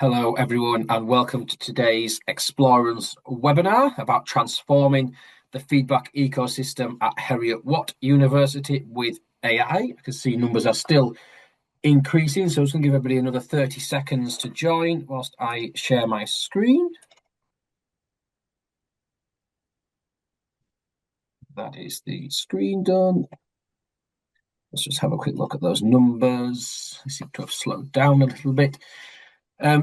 Hello, everyone, and welcome to today's Explorance webinar about transforming the feedback ecosystem at Heriot-Watt University with AI. I can see numbers are still increasing, so I'm just going to give everybody another 30 seconds to join whilst I share my screen. That is the screen done. Let's just have a quick look at those numbers. They seem to have slowed down a little bit.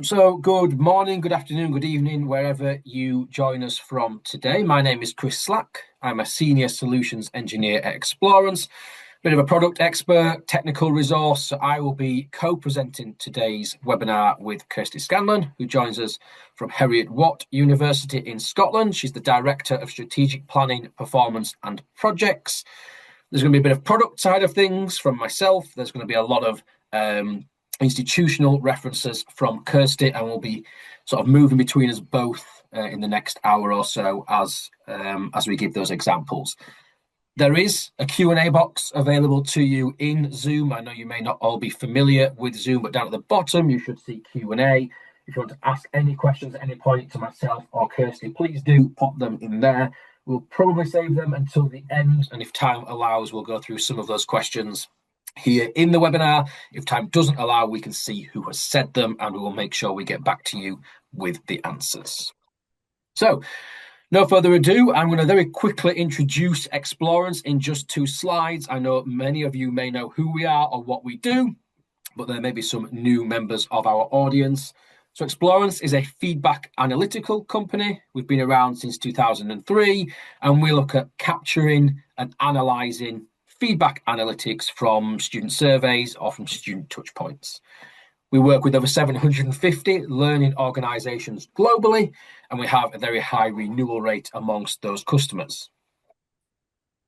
So good morning, good afternoon, good evening, wherever you join us from today. My name is Chris Slack. I'm a Senior Solutions Engineer at Explorance, bit of a product expert, technical resource. So I will be co-presenting today's webinar with Kirsty Scanlon, who joins us from Heriot-Watt University in Scotland. She's the Director of Strategic Planning, Performance and Projects. There's going to be a bit of product side of things from myself. There's going to be a lot of institutional references from Kirsty, and we'll be sort of moving between us both in the next hour or so as we give those examples. There is a Q&A box available to you in Zoom. I know you may not all be familiar with Zoom, but down at the bottom you should see Q&A. If you want to ask any questions at any point to myself or Kirsty, please do pop them in there. We'll probably save them until the end, and if time allows, we'll go through some of those questions here in the webinar. If time doesn't allow, we can see who has said them, and we will make sure we get back to you with the answers. So, no further ado, I'm going to very quickly introduce Explorance in just 2 slides. I know many of you may know who we are or what we do, but there may be some new members of our audience. So Explorance is a feedback analytical company. We've been around since 2003, and we look at capturing and analysing feedback analytics from student surveys or from student touch points. We work with over 750 learning organisations globally, and we have a very high renewal rate amongst those customers.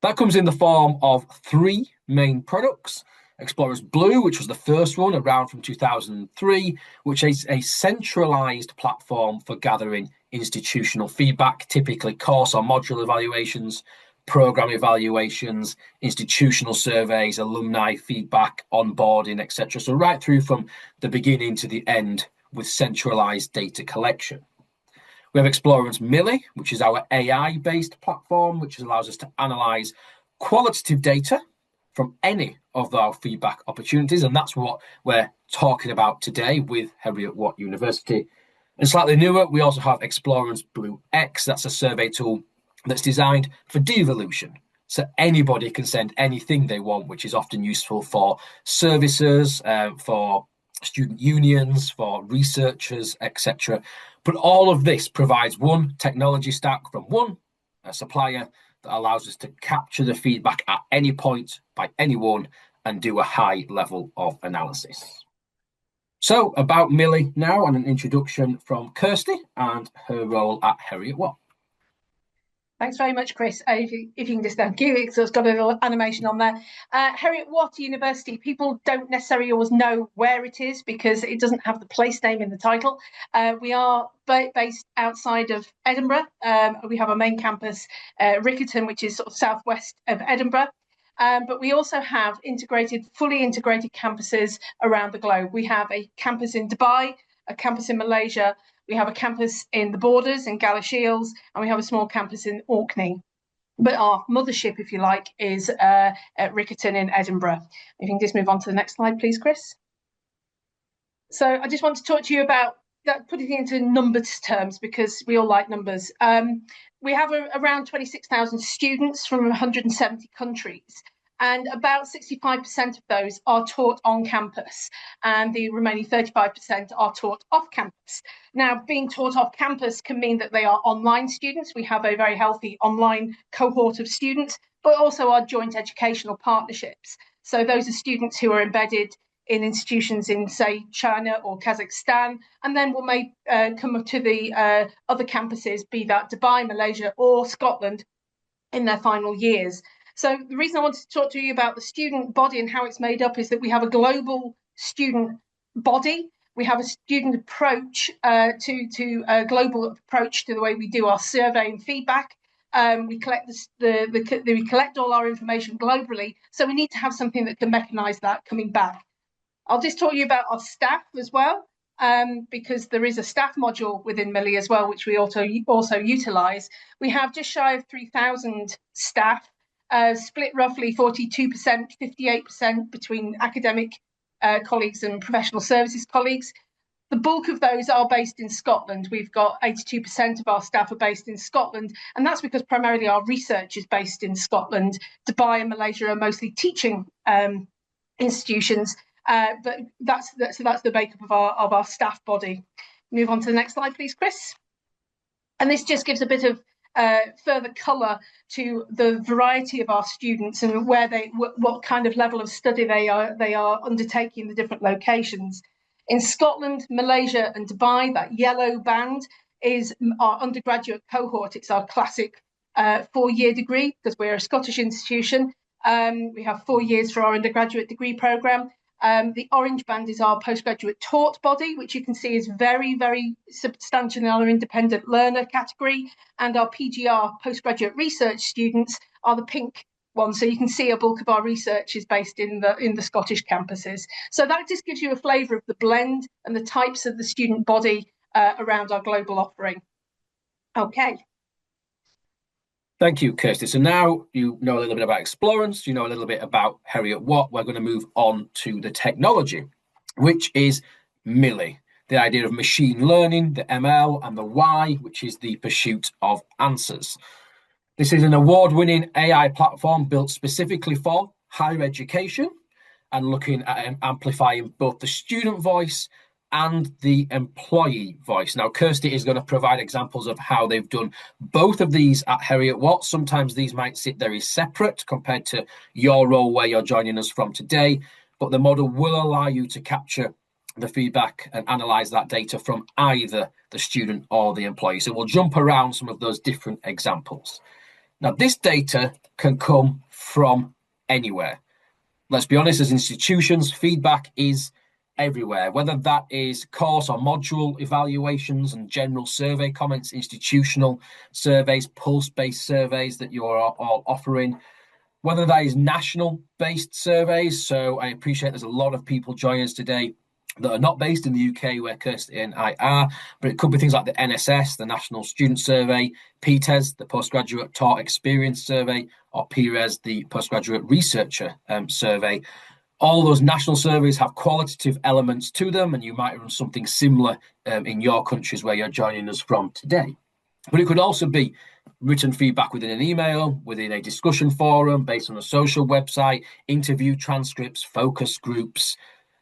That comes in the form of 3 main products. Explorance Blue, which was the first one around from 2003, which is a centralised platform for gathering institutional feedback, typically course or module evaluations, program evaluations, institutional surveys, alumni feedback, onboarding, etc. So right through from the beginning to the end with centralized data collection. We have Explorance Millie, which is our AI-based platform, which allows us to analyze qualitative data from any of our feedback opportunities, and that's what we're talking about today with Heriot-Watt University. And slightly newer, we also have Explorance Blue X. That's a survey tool that's designed for devolution. So anybody can send anything they want, which is often useful for services, for student unions, for researchers, etc. But all of this provides one technology stack from one supplier that allows us to capture the feedback at any point by anyone and do a high level of analysis. So about Millie now, and an introduction from Kirsty and her role at Heriot-Watt. Thanks very much, Chris. If you can just give it, so it's got a little animation on there. Heriot-Watt University, people don't necessarily always know where it is because it doesn't have the place name in the title. We are based outside of Edinburgh. We have a main campus, Riccarton, which is sort of southwest of Edinburgh. But we also have fully integrated campuses around the globe. We have a campus in Dubai, a campus in Malaysia. We have a campus in the Borders in Galashiels, and we have a small campus in Orkney. But our mothership, if you like, is at Riccarton in Edinburgh. If you can just move on to the next slide, please, Chris. So I just want to talk to you about that, putting it into numbers terms, because we all like numbers. We have around 26,000 students from 170 countries. And about 65% of those are taught on campus, and the remaining 35% are taught off campus. Now, being taught off campus can mean that they are online students. We have a very healthy online cohort of students, but also our joint educational partnerships. So those are students who are embedded in institutions in, say, China or Kazakhstan, and then may come to the other campuses, be that Dubai, Malaysia, or Scotland, in their final years. So the reason I wanted to talk to you about the student body and how it's made up is that we have a global student body. We have a student approach to a global approach to the way we do our survey and feedback. We collect we collect all our information globally, so we need to have something that can mechanize that coming back. I'll just talk to you about our staff as well. because there is a staff module within Millie as well, which we also utilise. We have just shy of 3,000 staff, split roughly 42%, 58% between academic colleagues and professional services colleagues. The bulk of those are based in Scotland. We've got 82% of our staff are based in Scotland, and that's because primarily our research is based in Scotland. Dubai and Malaysia are mostly teaching institutions, but that's the makeup of our staff body. Move on to the next slide, please, Chris. And this just gives a bit of further colour to the variety of our students and what kind of level of study they are undertaking in the different locations. In Scotland, Malaysia and Dubai, that yellow band is our undergraduate cohort. It's our classic 4-year degree because we're a Scottish institution. We have 4 years for our undergraduate degree programme. The orange band is our postgraduate taught body, which you can see is very, very substantial in our independent learner category. And our PGR postgraduate research students are the pink one. So you can see a bulk of our research is based in the Scottish campuses. So that just gives you a flavour of the blend and the types of the student body around our global offering. Okay. Thank you, Kirsty. So now you know a little bit about Explorance, you know a little bit about Heriot-Watt. We're going to move on to the technology, which is Millie, the idea of machine learning, the ML, and the Y, which is the pursuit of answers. This is an award-winning AI platform built specifically for higher education and looking at amplifying both the student voice and the employee voice. Now, Kirsty is going to provide examples of how they've done both of these at Heriot-Watt. Sometimes these might sit very separate compared to your role where you're joining us from today, but the model will allow you to capture the feedback and analyze that data from either the student or the employee. So we'll jump around some of those different examples. Now, this data can come from anywhere. Let's be honest, as institutions, feedback is everywhere, whether that is course or module evaluations and general survey comments, institutional surveys, pulse-based surveys that you're all offering, whether that is national-based surveys. So I appreciate there's a lot of people joining us today that are not based in the UK where Kirsty and I are, but it could be things like the NSS, the National Student Survey, PTES, the Postgraduate Taught Experience Survey, or PRES, the Postgraduate Researcher Survey. All those national surveys have qualitative elements to them, and you might run something similar in your countries where you're joining us from today. But it could also be written feedback within an email, within a discussion forum, based on a social website, interview transcripts, focus groups.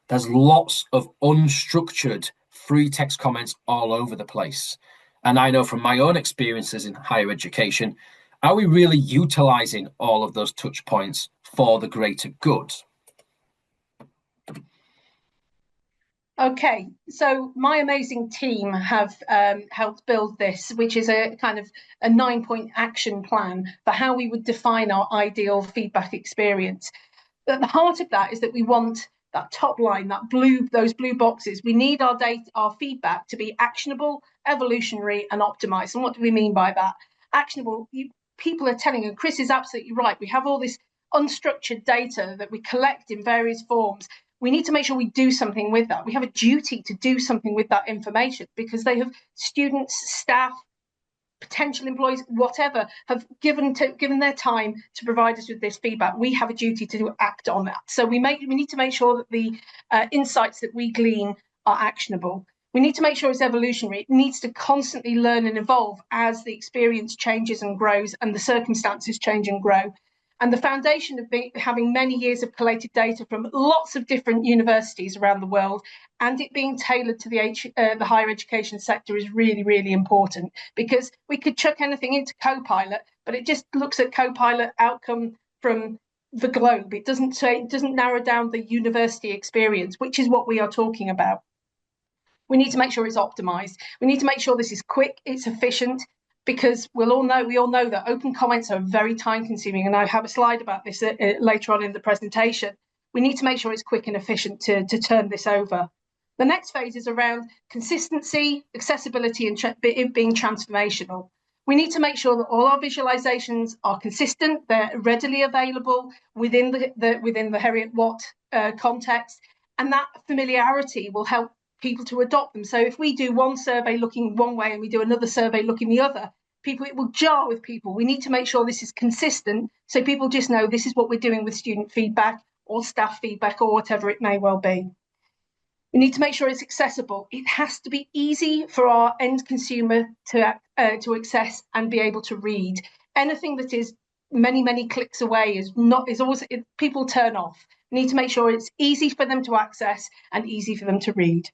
There's lots of unstructured free text comments all over the place. And I know from my own experiences in higher education, are we really utilising all of those touch points for the greater good? Okay, so my amazing team have helped build this, which is a kind of a 9-point action plan for how we would define our ideal feedback experience. At the heart of that is that we want that top line, those blue boxes. We need our data, our feedback to be actionable, evolutionary, and optimized. And what do we mean by that? Actionable, people are telling, and Chris is absolutely right, we have all this unstructured data that we collect in various forms. We need to make sure we do something with that. We have a duty to do something with that information because they have students, staff, potential employees, whatever, have given their time to provide us with this feedback. We have a duty to act on that. So we need to make sure that the insights that we glean are actionable. We need to make sure it's evolutionary. It needs to constantly learn and evolve as the experience changes and grows and the circumstances change and grow. And the foundation of having many years of collated data from lots of different universities around the world and it being tailored to the higher education sector is really, really important because we could chuck anything into Copilot, but it just looks at Copilot outcome from the globe. It doesn't narrow down the university experience, which is what we are talking about. We need to make sure it's optimized. We need to make sure this is quick, it's efficient, because we all know that open comments are very time consuming. And I have a slide about this later on in the presentation. We need to make sure it's quick and efficient to turn this over. The next phase is around consistency, accessibility, and it being transformational. We need to make sure that all our visualizations are consistent, they're readily available within the Heriot-Watt context, and that familiarity will help people to adopt them. So if we do one survey looking one way and we do another survey looking the other, it will jar with people. We need to make sure this is consistent so people just know this is what we're doing with student feedback or staff feedback or whatever it may well be. We need to make sure it's accessible. It has to be easy for our end consumer to access and be able to read. Anything that is many clicks away people turn off. We need to make sure it's easy for them to access and easy for them to read.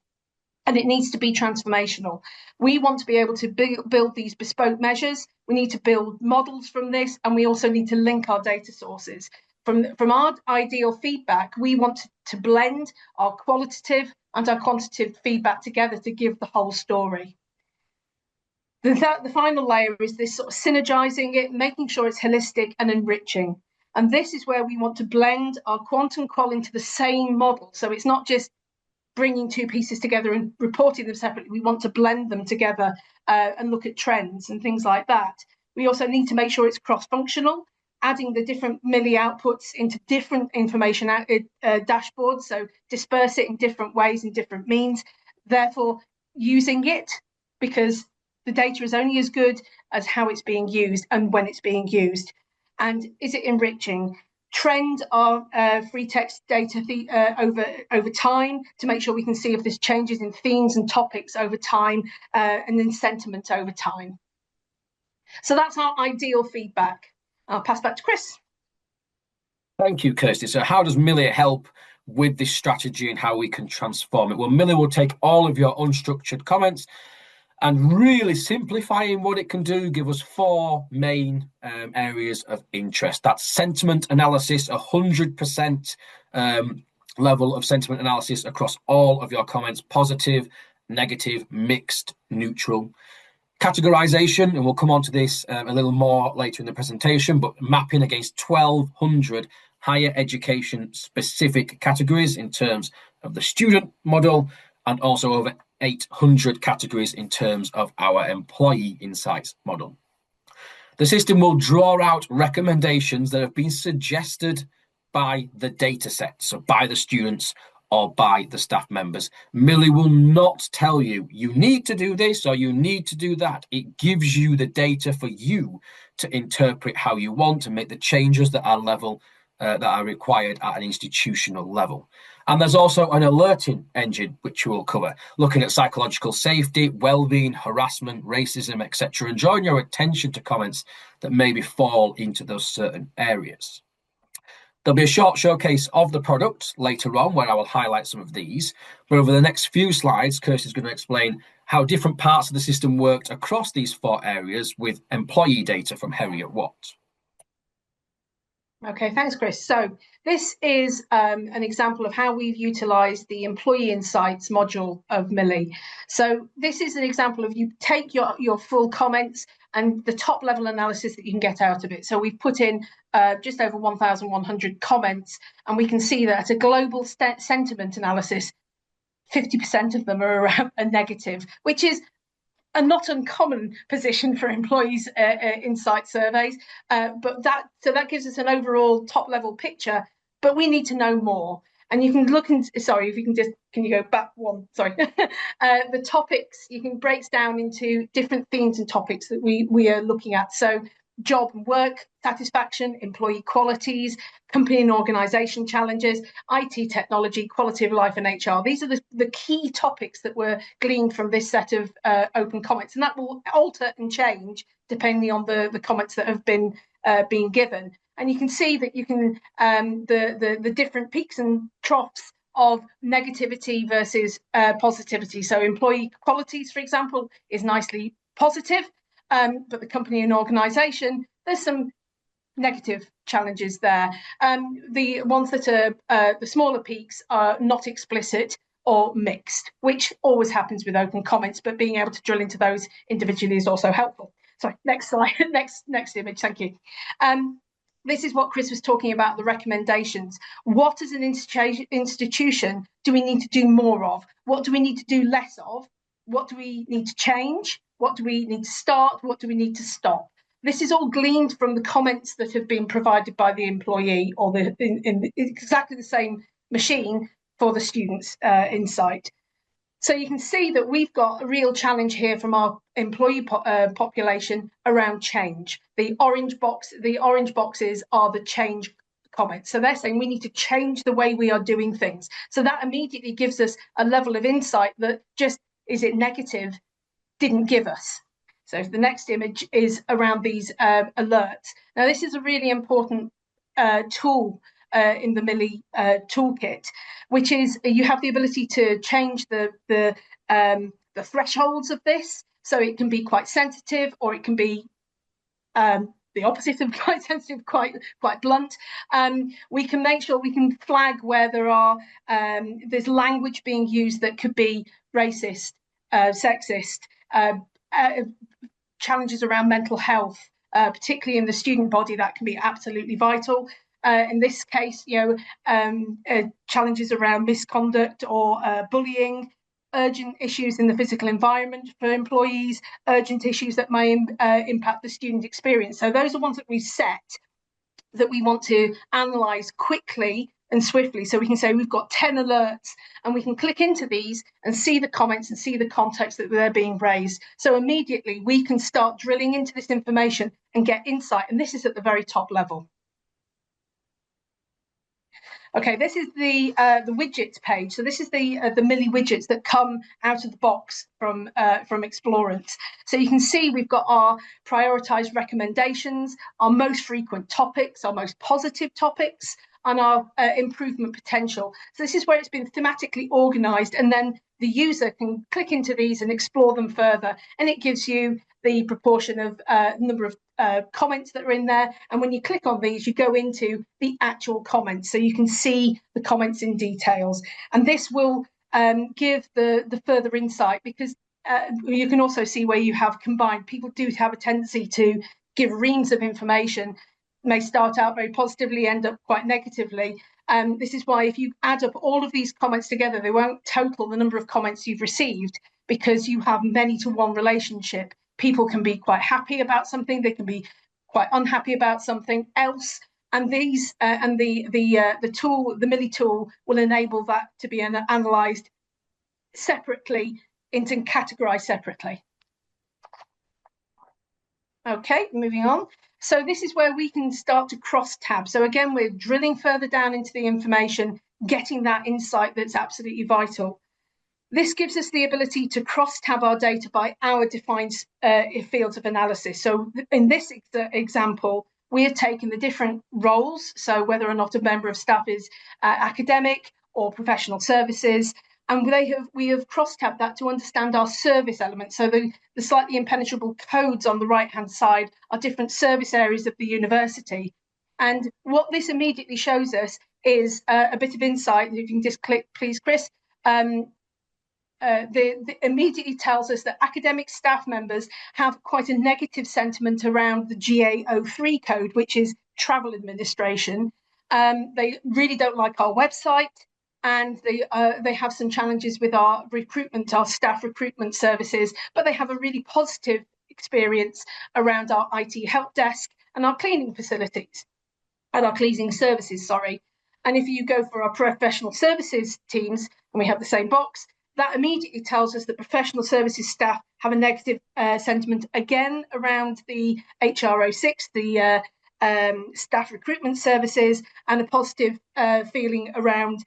And it needs to be transformational. We want to be able to build these bespoke measures. We need to build models from this, and we also need to link our data sources. From our ideal feedback, we want to blend our qualitative and our quantitative feedback together to give the whole story. The final layer is this sort of synergizing it, making sure it's holistic and enriching. And this is where we want to blend our quant and qual into the same model. So it's not just bringing two pieces together and reporting them separately. We want to blend them together and look at trends and things like that. We also need to make sure it's cross-functional, adding the different Millie outputs into different information dashboards, so disperse it in different ways and different means, therefore using it, because the data is only as good as how it's being used and when it's being used. And is it enriching? Trend our free text data over time to make sure we can see if there's changes in themes and topics over time and then sentiment over time. So that's our ideal feedback. I'll pass back to Chris. Thank you, Kirsty. So how does Millie help with this strategy and how we can transform it? Well, Millie will take all of your unstructured comments and really simplifying what it can do, give us 4 main areas of interest. That's sentiment analysis, 100% level of sentiment analysis across all of your comments, positive, negative, mixed, neutral. Categorization, and we'll come on to this a little more later in the presentation, but mapping against 1,200 higher education specific categories in terms of the student model, and also over 800 categories in terms of our employee insights model. The system will draw out recommendations that have been suggested by the data set, so by the students or by the staff members. Millie will not tell you, you need to do this or you need to do that. It gives you the data for you to interpret how you want and make the changes that are required at an institutional level. And there's also an alerting engine, which we'll cover, looking at psychological safety, well-being, harassment, racism, etc., and drawing your attention to comments that maybe fall into those certain areas. There'll be a short showcase of the product later on where I will highlight some of these. But over the next few slides, Kirsty's going to explain how different parts of the system worked across these 4 areas with employee data from Heriot-Watt. Okay, thanks, Chris. So this is an example of how we've utilised the Employee Insights module of Millie. So this is an example of you take your full comments and the top level analysis that you can get out of it. So we've put in just over 1,100 comments, and we can see that at a global sentiment analysis, 50% of them are around a negative, which is a not uncommon position for employees insight surveys, but that gives us an overall top level picture, but we need to know more. And you can look and sorry, if you can can you go back one? Sorry. The topics, you can break down into different themes and topics that we are looking at. So job and work satisfaction, employee qualities, company and organisation challenges, IT technology, quality of life and HR. These are the key topics that were gleaned from this set of open comments, and that will alter and change depending on the comments that have been given. And you can see that you can the different peaks and troughs of negativity versus positivity. So employee qualities, for example, is nicely positive, but the company and organisation, there's some negative challenges there. The ones that are the smaller peaks are not explicit or mixed, which always happens with open comments, but being able to drill into those individually is also helpful. Sorry, next slide, next image, thank you. This is what Chris was talking about, the recommendations. What as an institution do we need to do more of? What do we need to do less of? What do we need to change? What do we need to start? What do we need to stop? This is all gleaned from the comments that have been provided by the employee or in exactly the same machine for the students' insight. So you can see that we've got a real challenge here from our employee population around change. The orange boxes are the change comments. So they're saying we need to change the way we are doing things. So that immediately gives us a level of insight that just, is it negative, didn't give us. So the next image is around these alerts. Now this is a really important tool in the Millie toolkit, which is you have the ability to change the thresholds of this. So it can be quite sensitive, or it can be the opposite of quite sensitive, quite blunt. We can make sure we can flag where there's language being used that could be racist, sexist, challenges around mental health, particularly in the student body. That can be absolutely vital. In this case, challenges around misconduct or bullying, urgent issues in the physical environment for employees, urgent issues that may impact the student experience. So those are ones that we set that we want to analyse quickly and swiftly. So we can say we've got 10 alerts, and we can click into these and see the comments and see the context that they're being raised. So immediately we can start drilling into this information and get insight. And this is at the very top level. Okay, this is the widgets page. So this is the Millie widgets that come out of the box from Explorance. So you can see we've got our prioritised recommendations, our most frequent topics, our most positive topics, and our improvement potential. So this is where it's been thematically organised, and then the user can click into these and explore them further, and it gives you the proportion of number of comments that are in there. And when you click on these, you go into the actual comments, so you can see the comments in details. And this will give the further insight, because you can also see where you have combined. People do have a tendency to give reams of information, may start out very positively, end up quite negatively. This is why if you add up all of these comments together, they won't total the number of comments you've received, because you have many to one relationship. People can be quite happy about something, they can be quite unhappy about something else, and these the tool, the Millie tool, will enable that to be analysed separately, into categorised separately. Okay, moving on. So this is where we can start to cross tab. So again, we're drilling further down into the information, getting that insight that's absolutely vital. This gives us the ability to cross-tab our data by our defined fields of analysis. So in this example, we have taken the different roles, so whether or not a member of staff is academic or professional services, and we have cross-tabbed that to understand our service elements. So the slightly impenetrable codes on the right-hand side are different service areas of the university. And what this immediately shows us is a bit of insight. You can just click, please, Chris. Immediately tells us that academic staff members have quite a negative sentiment around the GA03 code, which is travel administration. They really don't like our website, and they have some challenges with our recruitment, our staff recruitment services, but they have a really positive experience around our IT help desk and our cleaning facilities, and our cleaning services, sorry. And if you go for our professional services teams, and we have the same box, that immediately tells us that professional services staff have a negative sentiment again around the HR06, the staff recruitment services, and a positive feeling around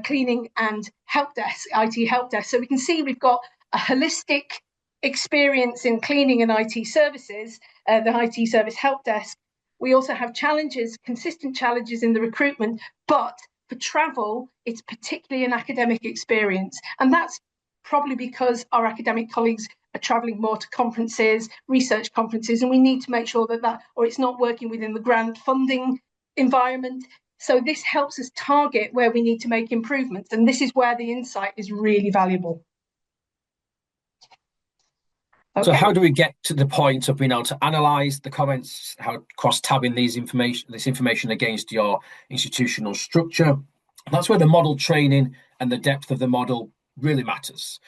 cleaning and help desk, IT help desk. So we can see we've got a holistic experience in cleaning and IT services, the IT service help desk. We also have challenges, consistent challenges in the recruitment, but for travel, it's particularly an academic experience. And that's probably because our academic colleagues are travelling more to conferences, research conferences, and we need to make sure that, or it's not working within the grant funding environment. So this helps us target where we need to make improvements. And this is where the insight is really valuable. Okay. So how do we get to the point of being able to analyse the comments, how cross-tabbing this information against your institutional structure? That's where the model training and the depth of the model really matters.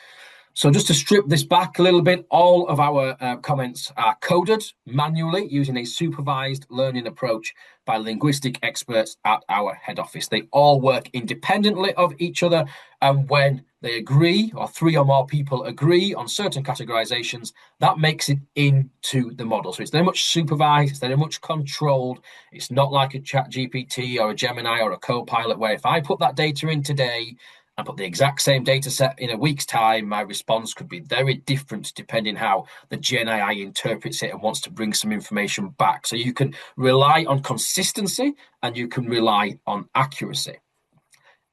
So just to strip this back a little bit, all of our comments are coded manually using a supervised learning approach by linguistic experts at our head office. They all work independently of each other, and when they agree, or three or more people agree on certain categorizations, that makes it into the model. So it's very much supervised, it's very much controlled. It's not like a chat GPT or a Gemini or a Copilot, where if I put that data in today, and put the exact same data set in a week's time, my response could be very different depending how the Gen AI interprets it and wants to bring some information back. So you can rely on consistency and you can rely on accuracy.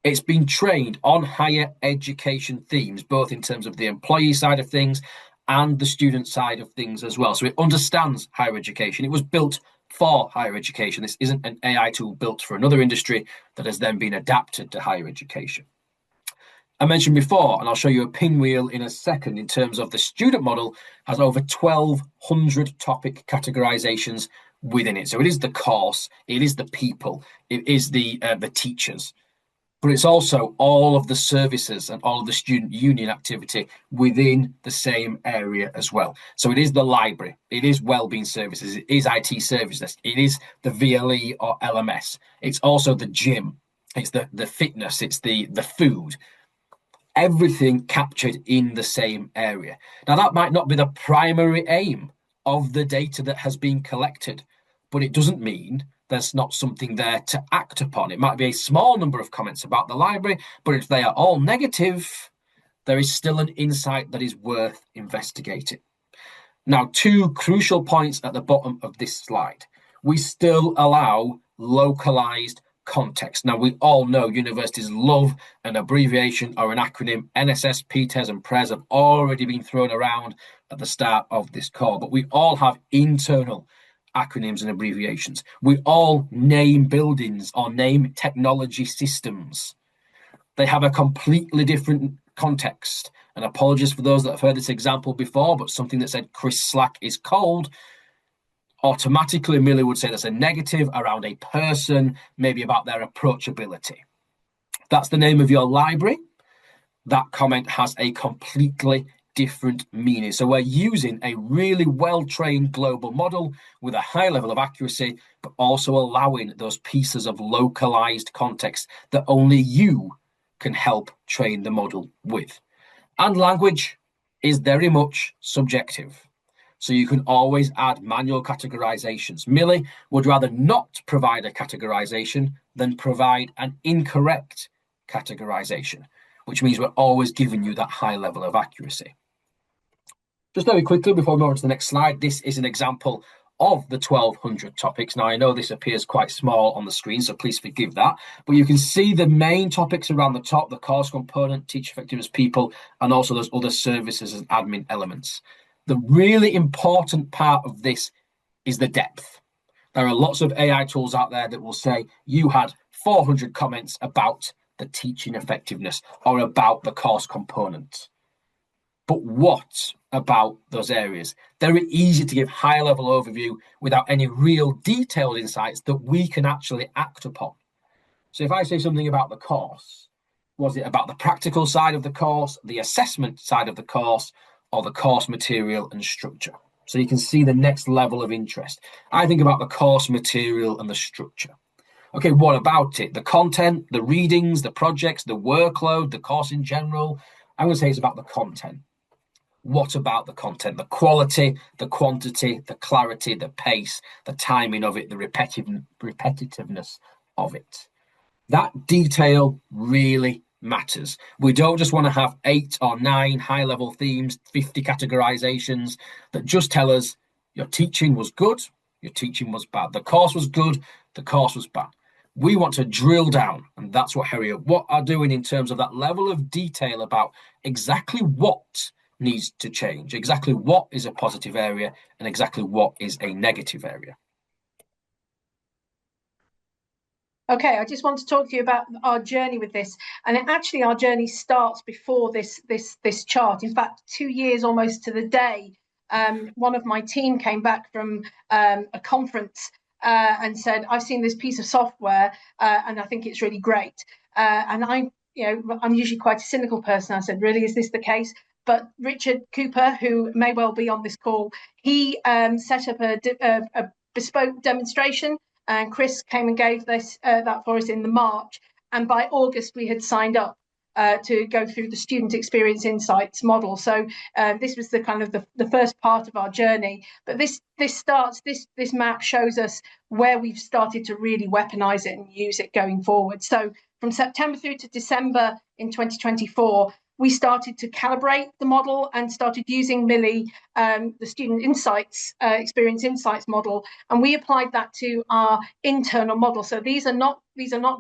It's been trained on higher education themes, both in terms of the employee side of things and the student side of things as well. So it understands higher education. It was built for higher education. This isn't an AI tool built for another industry that has then been adapted to higher education. I mentioned before, and I'll show you a pinwheel in a second, in terms of the student model, has over 1,200 topic categorizations within it. So it is the course, it is the people, it is the teachers, but it's also all of the services and all of the student union activity within the same area as well. So it is the library, it is wellbeing services, it is IT services, it is the VLE or LMS, it's also the gym, it's the fitness, it's the food. Everything captured in the same area. Now, that might not be the primary aim of the data that has been collected, but it doesn't mean there's not something there to act upon. It might be a small number of comments about the library, but if they are all negative, there is still an insight that is worth investigating. Now, two crucial points at the bottom of this slide. We still allow localized context. Now, we all know universities love an abbreviation or an acronym. NSS, PTES, and PRES have already been thrown around at the start of this call, but we all have internal acronyms and abbreviations. We all name buildings or name technology systems. They have a completely different context. And apologies for those that have heard this example before, but something that said Chris Slack is cold, automatically Millie would say that's a negative around a person, maybe about their approachability. That's the name of your library. That comment has a completely different meaning. So we're using a really well-trained global model with a high level of accuracy, but also allowing those pieces of localized context that only you can help train the model with. And language is very much subjective. So you can always add manual categorizations. Millie would rather not provide a categorization than provide an incorrect categorization, which means we're always giving you that high level of accuracy. Just very quickly, before we move on to the next slide, this is an example of the 1,200 topics. Now, I know this appears quite small on the screen, so please forgive that, but you can see the main topics around the top: the course component, teacher effectiveness, people, and also those other services and admin elements. The really important part of this is the depth. There are lots of AI tools out there that will say you had 400 comments about the teaching effectiveness or about the course component. But what about those areas? They're easy to give high-level overview without any real detailed insights that we can actually act upon. So if I say something about the course, was it about the practical side of the course, the assessment side of the course, or the course material and structure? So you can see the next level of interest. I think about the course material and the structure. Okay, what about it? The content, the readings, the projects, the workload, the course in general. I'm going to say it's about the content. What about the content? The quality, the quantity, the clarity, the pace, the timing of it, the repetitiveness of it. That detail really matters. We don't just want to have 8 or 9 high-level themes, 50 categorizations that just tell us your teaching was good, your teaching was bad. The course was good, the course was bad. We want to drill down, and that's what Heriot-Watt are doing in terms of that level of detail about exactly what needs to change, exactly what is a positive area and exactly what is a negative area. Okay, I just want to talk to you about our journey with this, and actually our journey starts before this chart. In fact, 2 years almost to the day, one of my team came back from a conference and said, "I've seen this piece of software and I think it's really great." And I'm usually quite a cynical person. I said, "Really, is this the case?" But Richard Cooper, who may well be on this call, he set up a bespoke demonstration, and Chris came and gave that for us in the March. And by August, we had signed up to go through the student experience insights model. So this was the kind of the first part of our journey. But this map shows us where we've started to really weaponize it and use it going forward. So from September through to December in 2024, we started to calibrate the model and started using Millie, the student insights, experience insights model, and we applied that to our internal model. So these are not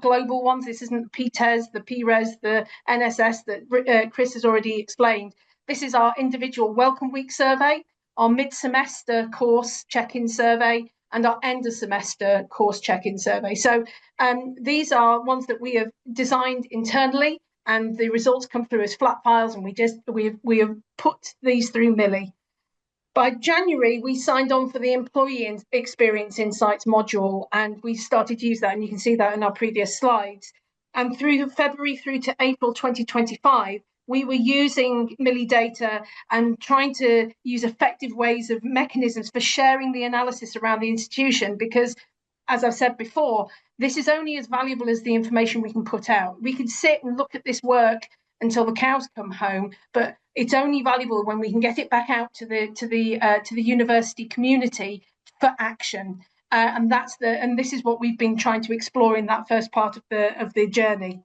global ones. This isn't the PTES, the PRES, the NSS that Chris has already explained. This is our individual Welcome Week survey, our mid-semester course check-in survey, and our end of semester course check-in survey. So these are ones that we have designed internally, and the results come through as flat files, and we have put these through Millie. By January, we signed on for the Employee Experience Insights module, and we started to use that, and you can see that in our previous slides. And through February through to April 2025, we were using Millie data and trying to use effective ways of mechanisms for sharing the analysis around the institution, because, as I've said before, this is only as valuable as the information we can put out. We can sit and look at this work until the cows come home, but it's only valuable when we can get it back out to the university community for action. And this is what we've been trying to explore in that first part of the journey.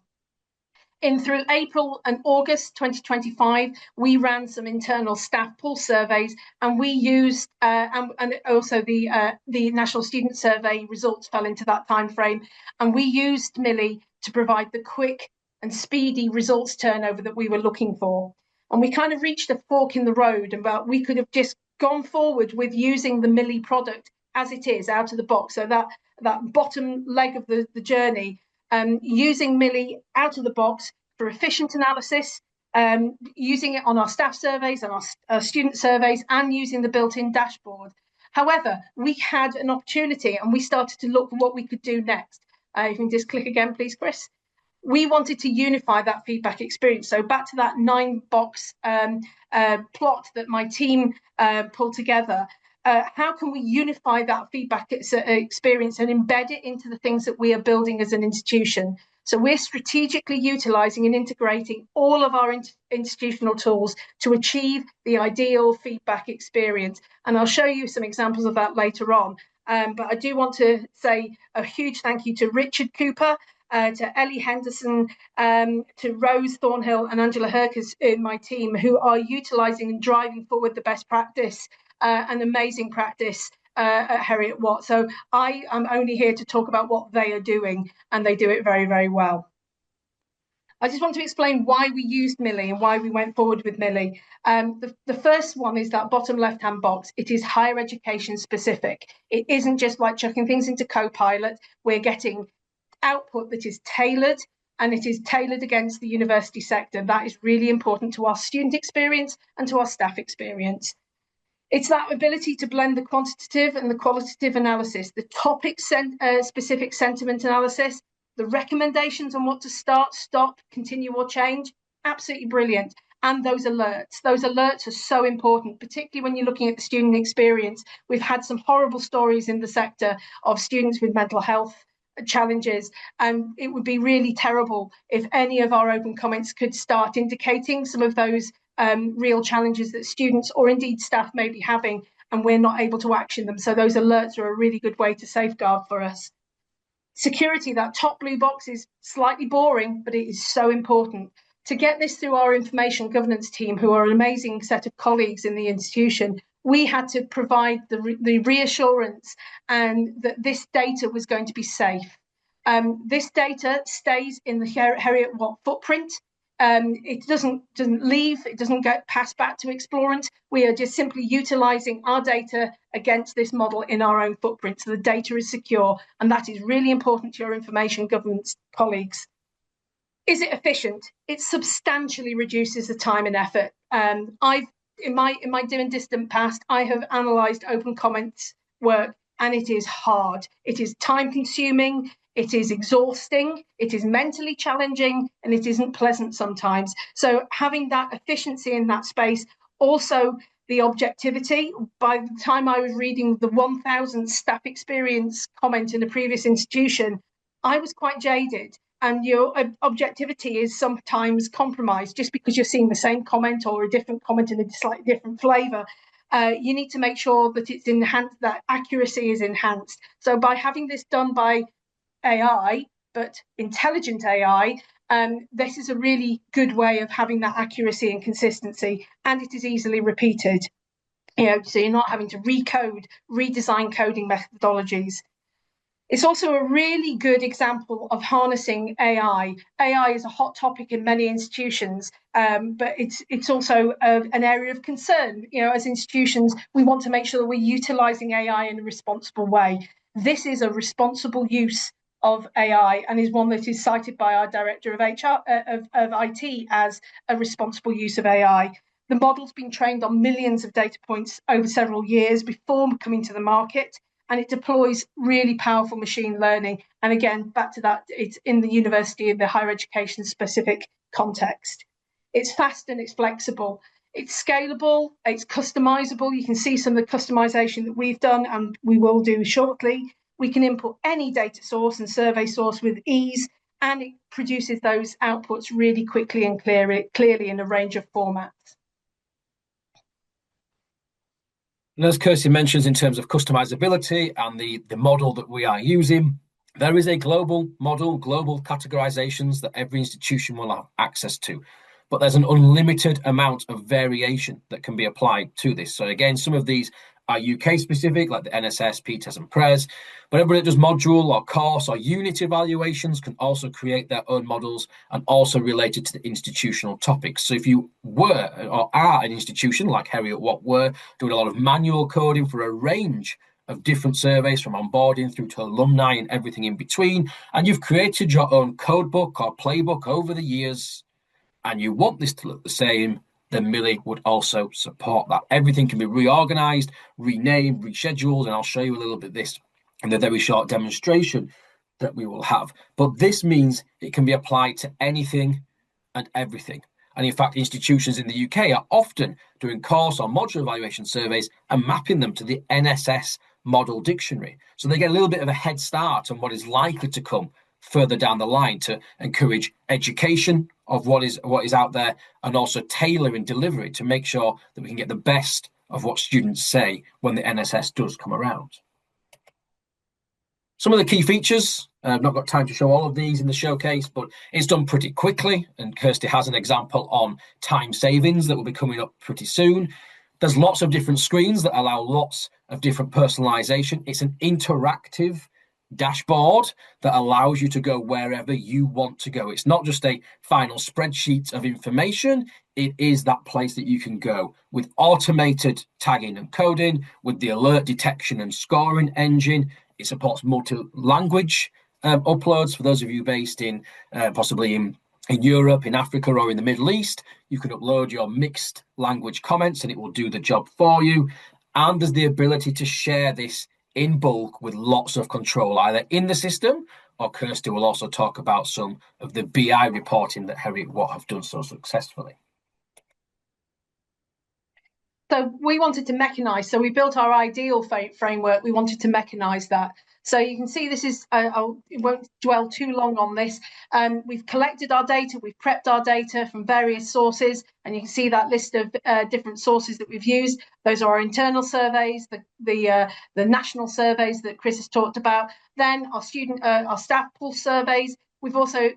In through April and August 2025, we ran some internal staff pulse surveys, and we used and also the National Student Survey results fell into that time frame, and we used Millie to provide the quick and speedy results turnover that we were looking for. And we kind of reached a fork in the road, about we could have just gone forward with using the Millie product as it is out of the box. So that bottom leg of the journey, using Millie out of the box for efficient analysis, using it on our staff surveys and our student surveys, and using the built-in dashboard. However, we had an opportunity, and we started to look at what we could do next. You can just click again, please, Chris. We wanted to unify that feedback experience. So back to that 9-box plot that my team pulled together. How can we unify that feedback experience and embed it into the things that we are building as an institution? So we're strategically utilising and integrating all of our institutional tools to achieve the ideal feedback experience. And I'll show you some examples of that later on. But I do want to say a huge thank you to Richard Cooper, to Ellie Henderson, to Rose Thornhill and Angela Herkes in my team, who are utilising and driving forward the best practice, an amazing practice at Heriot-Watt. So I am only here to talk about what they are doing, and they do it very, very well. I just want to explain why we used Millie and why we went forward with Millie. The first one is that bottom left-hand box. It is higher education specific. It isn't just like chucking things into Copilot. We're getting output that is tailored, and it is tailored against the university sector. That is really important to our student experience and to our staff experience. It's that ability to blend the quantitative and the qualitative analysis, the topic specific sentiment analysis, the recommendations on what to start, stop, continue, or change. Absolutely brilliant. And those alerts. Those alerts are so important, particularly when you're looking at the student experience. We've had some horrible stories in the sector of students with mental health challenges, and it would be really terrible if any of our open comments could start indicating some of those real challenges that students or indeed staff may be having, and we're not able to action them. So those alerts are a really good way to safeguard for us. Security, that top blue box, is slightly boring, but it is so important. To get this through our information governance team, who are an amazing set of colleagues in the institution, we had to provide the reassurance and that this data was going to be safe. This data stays in the Heriot-Watt footprint. It doesn't leave, it doesn't get passed back to Explorance. We are just simply utilising our data against this model in our own footprint. So the data is secure, and that is really important to your information governance colleagues. Is it efficient? It substantially reduces the time and effort. In my dim and distant past, I have analysed open comments work, and it is hard. It is time consuming. it is exhausting, it is mentally challenging, and it isn't pleasant sometimes. So having that efficiency in that space, also the objectivity. By the time I was reading the 1,000 staff experience comment in a previous institution, I was quite jaded. And your objectivity is sometimes compromised just because you're seeing the same comment or a different comment in a slightly different flavour. You need to make sure that it's enhanced, that accuracy is enhanced. So by having this done by AI, but intelligent AI, this is a really good way of having that accuracy and consistency, and it is easily repeated. So you're not having to redesign coding methodologies. It's also a really good example of harnessing AI. AI is a hot topic in many institutions, but it's also an area of concern. As institutions, we want to make sure that we're utilising AI in a responsible way. This is a responsible use of AI and is one that is cited by our director of HR of IT as a responsible use of AI. The model's been trained on millions of data points over several years before coming to the market, and it deploys really powerful machine learning. And again, back to that, it's in the university, in the higher education specific context. It's fast and it's flexible. It's scalable, it's customizable. You can see some of the customization that we've done and we will do shortly. We can input any data source and survey source with ease, and it produces those outputs really quickly and clearly in a range of formats. And as Kirsty mentions, in terms of customizability and the model that we are using, there is a global model, global categorizations that every institution will have access to. But there's an unlimited amount of variation that can be applied to this. So again, some of these are UK specific, like the NSS, PTES and PRES, but everybody that does module or course or unit evaluations can also create their own models and also related to the institutional topics. So if you were or are an institution like Heriot-Watt were doing a lot of manual coding for a range of different surveys from onboarding through to alumni and everything in between, and you've created your own code book or playbook over the years, and you want this to look the same, then Millie would also support that. Everything can be reorganized, renamed, rescheduled, and I'll show you a little bit of this in the very short demonstration that we will have. But this means it can be applied to anything and everything. And in fact, institutions in the UK are often doing course or module evaluation surveys and mapping them to the NSS model dictionary. So they get a little bit of a head start on what is likely to come further down the line to encourage education of what is out there, and also tailor and delivery to make sure that we can get the best of what students say when the NSS does come around. Some of the key features, I've not got time to show all of these in the showcase, but it's done pretty quickly, and Kirsty has an example on time savings that will be coming up pretty soon. There's lots of different screens that allow lots of different personalization. It's an interactive dashboard that allows you to go wherever you want to go. It's not just a final spreadsheet of information. It is that place that you can go with automated tagging and coding, with the alert detection and scoring engine. It supports multi-language uploads for those of you based in possibly in Europe, in Africa, or in the Middle East. You can upload your mixed language comments and it will do the job for you. And there's the ability to share this in bulk with lots of control, either in the system, or Kirsty will also talk about some of the BI reporting that Heriot-Watt have done so successfully. So we wanted to mechanize, so we built our ideal framework. We wanted to mechanize that. So you can see this is, I won't dwell too long on this. We've collected our data, we've prepped our data from various sources, and you can see that list of different sources that we've used. Those are our internal surveys, the national surveys that Chris has talked about, then our staff pulse surveys. We've also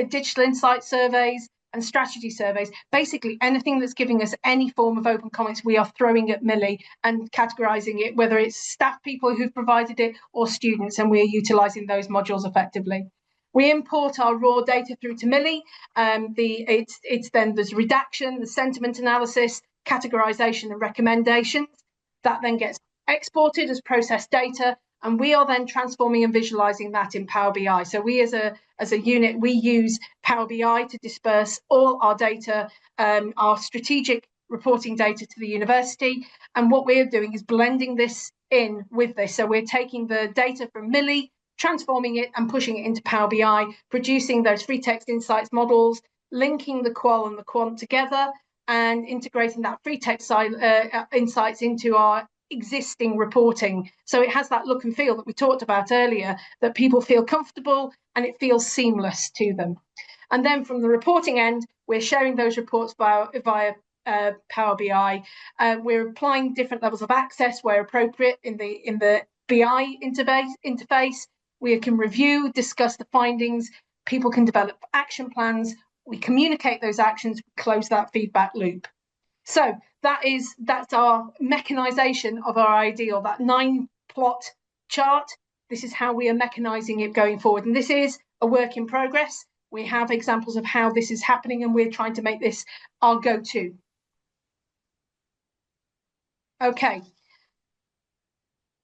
digital insight surveys and strategy surveys. Basically, anything that's giving us any form of open comments, we are throwing at Millie and categorizing it, whether it's staff people who've provided it or students, and we're utilizing those modules effectively. We import our raw data through to Millie. It's then there's redaction, the sentiment analysis, categorization and recommendations. That then gets exported as processed data, and we are then transforming and visualizing that in Power BI. So we as a unit, we use Power BI to disperse all our data, our strategic reporting data to the university. And what we're doing is blending this in with this. So we're taking the data from Millie, transforming it and pushing it into Power BI, producing those free text insights models, linking the qual and the quant together, and integrating that free text insights into our existing reporting. So it has that look and feel that we talked about earlier, that people feel comfortable and it feels seamless to them. And then from the reporting end, we're sharing those reports via Power BI. We're applying different levels of access where appropriate in the BI interface. We can review, discuss the findings. People can develop action plans. We communicate those actions, close that feedback loop. So that's our mechanization of our ideal, that 9-plot chart. This is how we are mechanizing it going forward. And this is a work in progress. We have examples of how this is happening, and we're trying to make this our go-to. Okay.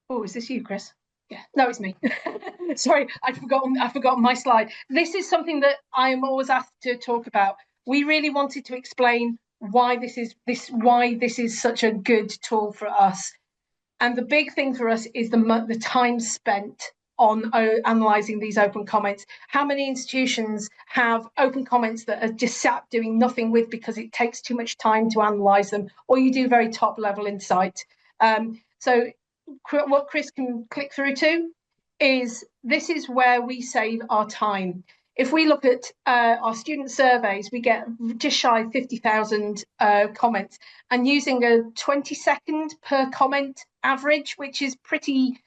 Oh, is this you, Chris? Yeah, no, it's me. Sorry, I've forgotten my slide. This is something that I am always asked to talk about. We really wanted to explain why this is such a good tool for us. And the big thing for us is the time spent on analysing these open comments. How many institutions have open comments that are just sat doing nothing with because it takes too much time to analyse them, or you do very top level insight? So what Chris can click through to is this is where we save our time. If we look at our student surveys, we get just shy of 50,000 comments, and using a 20-second per comment average, which is pretty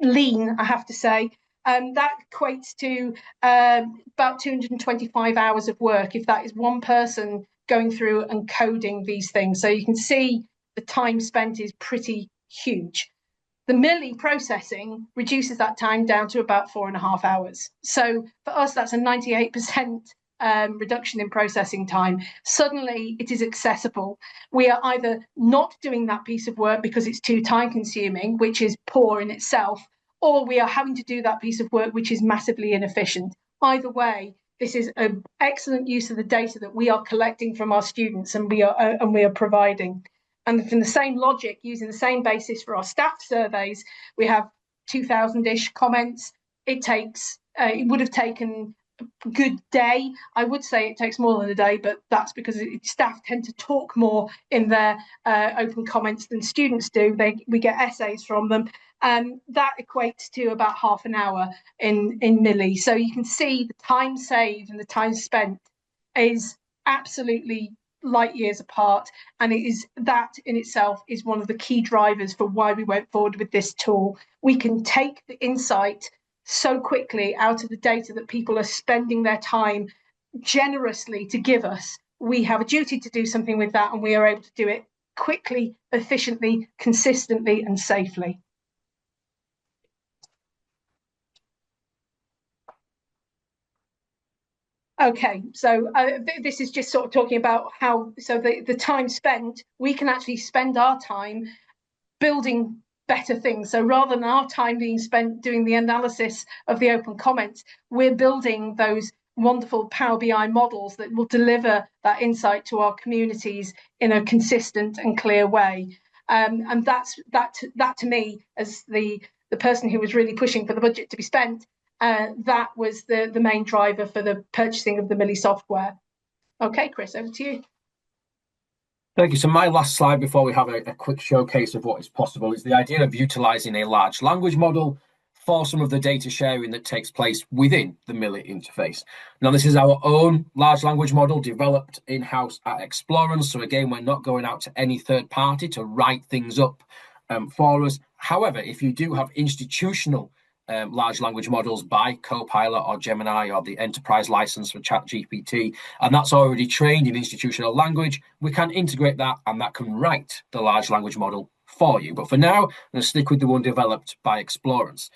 lean, I have to say, that equates to about 225 hours of work if that is one person going through and coding these things. So you can see the time spent is pretty huge. The Millie processing reduces that time down to about 4.5 hours. So for us, that's a 98% reduction in processing time. Suddenly it is accessible. We are either not doing that piece of work because it's too time consuming, which is poor in itself, or we are having to do that piece of work, which is massively inefficient. Either way, this is an excellent use of the data that we are collecting from our students and we are providing. And from the same logic, using the same basis for our staff surveys, we have 2,000-ish comments. It would have taken a good day. I would say it takes more than a day, but that's because staff tend to talk more in their open comments than students do. We get essays from them. That equates to about half an hour in Millie. So you can see the time saved and the time spent is absolutely light years apart, and it is that in itself is one of the key drivers for why we went forward with this tool. We can take the insight so quickly out of the data that people are spending their time generously to give us. We have a duty to do something with that, and we are able to do it quickly, efficiently, consistently, and safely. Okay, so this is just sort of talking about how, so the time spent, we can actually spend our time building better things. So rather than our time being spent doing the analysis of the open comments, we're building those wonderful Power BI models that will deliver that insight to our communities in a consistent and clear way. And that to me, as the person who was really pushing for the budget to be spent, that was the main driver for the purchasing of the Millie software. Okay, Chris, over to you. Thank you. So my last slide before we have a quick showcase of what is possible is the idea of utilising a large language model for some of the data sharing that takes place within the Millie interface. Now, this is our own large language model developed in-house at Explorance. So again, we're not going out to any third party to write things up for us. However, if you do have institutional large language models by Copilot or Gemini or the enterprise license for ChatGPT, and that's already trained in institutional language, we can integrate that and that can write the large language model for you. But for now, I'm going to stick with the one developed by Explorance.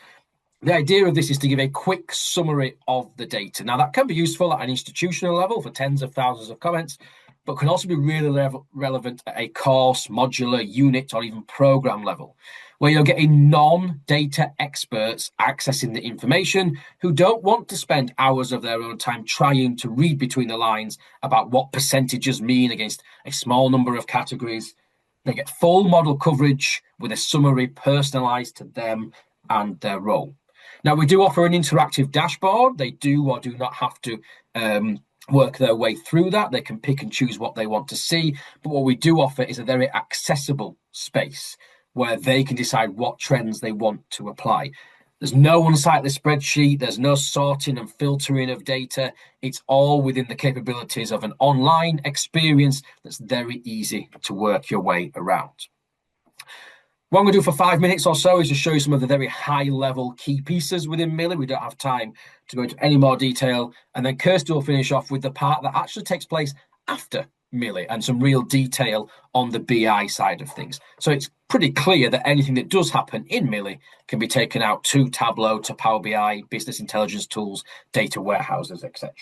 The idea of this is to give a quick summary of the data. Now, that can be useful at an institutional level for tens of thousands of comments, but can also be really relevant at a course, modular, unit, or even program level, where you're getting non-data experts accessing the information who don't want to spend hours of their own time trying to read between the lines about what percentages mean against a small number of categories. They get full model coverage with a summary personalized to them and their role. Now, we do offer an interactive dashboard. They do or do not have to work their way through that. They can pick and choose what they want to see. But what we do offer is a very accessible space where they can decide what trends they want to apply. There's no unsightly spreadsheet. There's no sorting and filtering of data. It's all within the capabilities of an online experience that's very easy to work your way around. What I'm going to do for 5 minutes or so is to show you some of the very high-level key pieces within Millie. We don't have time to go into any more detail. And then Kirsty will finish off with the part that actually takes place after Millie and some real detail on the BI side of things. So it's pretty clear that anything that does happen in Millie can be taken out to Tableau, to Power BI, business intelligence tools, data warehouses, etc.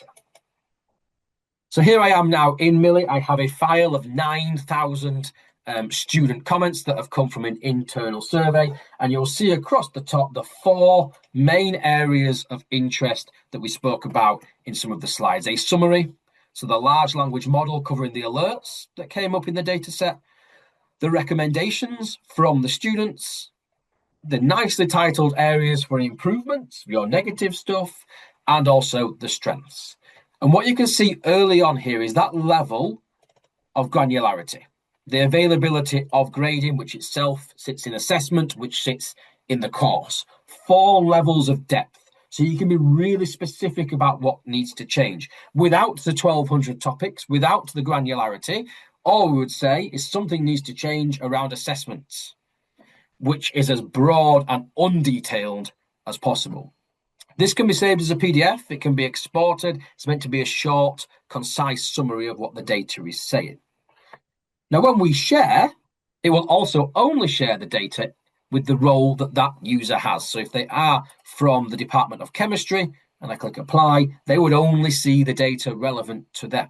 So here I am now in Millie. I have a file of 9,000 student comments that have come from an internal survey, and you'll see across the top the 4 main areas of interest that we spoke about in some of the slides. A summary, so the large language model covering the alerts that came up in the data set, the recommendations from the students, the nicely titled areas for improvement, your negative stuff, and also the strengths. And what you can see early on here is that level of granularity. The availability of grading, which itself sits in assessment, which sits in the course. 4 levels of depth. So you can be really specific about what needs to change. Without the 1,200 topics, without the granularity, all we would say is something needs to change around assessments, which is as broad and undetailed as possible. This can be saved as a PDF. It can be exported. It's meant to be a short, concise summary of what the data is saying. Now, when we share, it will also only share the data with the role that that user has. So if they are from the Department of Chemistry and I click apply, they would only see the data relevant to them.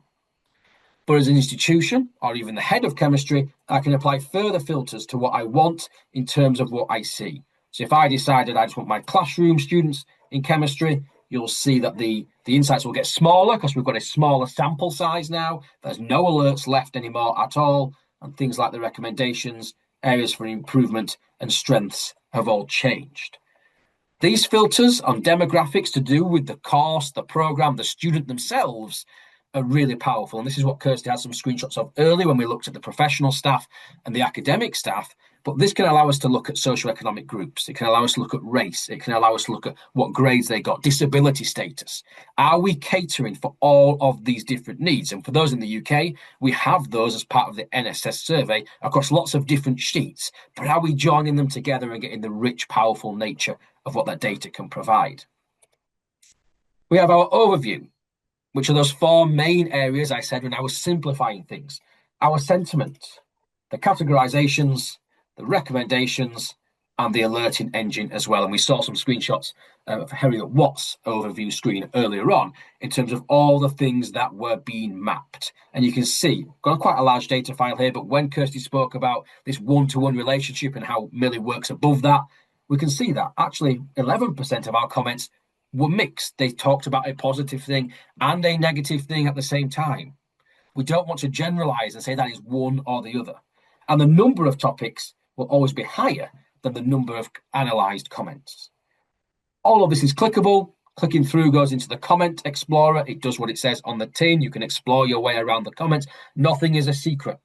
But as an institution or even the head of chemistry, I can apply further filters to what I want in terms of what I see. So if I decided I just want my classroom students in chemistry, you'll see that the insights will get smaller because we've got a smaller sample size now. There's no alerts left anymore at all. And things like the recommendations, areas for improvement, and strengths have all changed. These filters on demographics to do with the course, the program, the student themselves are really powerful. And this is what Kirsty had some screenshots of earlier when we looked at the professional staff and the academic staff. But this can allow us to look at socioeconomic groups. It can allow us to look at race. It can allow us to look at what grades they got, disability status. Are we catering for all of these different needs? And for those in the UK, we have those as part of the NSS survey across lots of different sheets. But are we joining them together and getting the rich, powerful nature of what that data can provide? We have our overview, which are those 4 main areas I said when I was simplifying things. Our sentiment, the categorizations, the recommendations, and the alerting engine as well. And we saw some screenshots of Heriot-Watt's overview screen earlier on in terms of all the things that were being mapped. And you can see, got quite a large data file here, but when Kirsty spoke about this one-to-one relationship and how Millie works above that, we can see that actually 11% of our comments were mixed. They talked about a positive thing and a negative thing at the same time. We don't want to generalize and say that is one or the other. And the number of topics will always be higher than the number of analyzed comments. All of this is clickable. Clicking through goes into the comment explorer. It does what it says on the tin. You can explore your way around the comments. Nothing is a secret.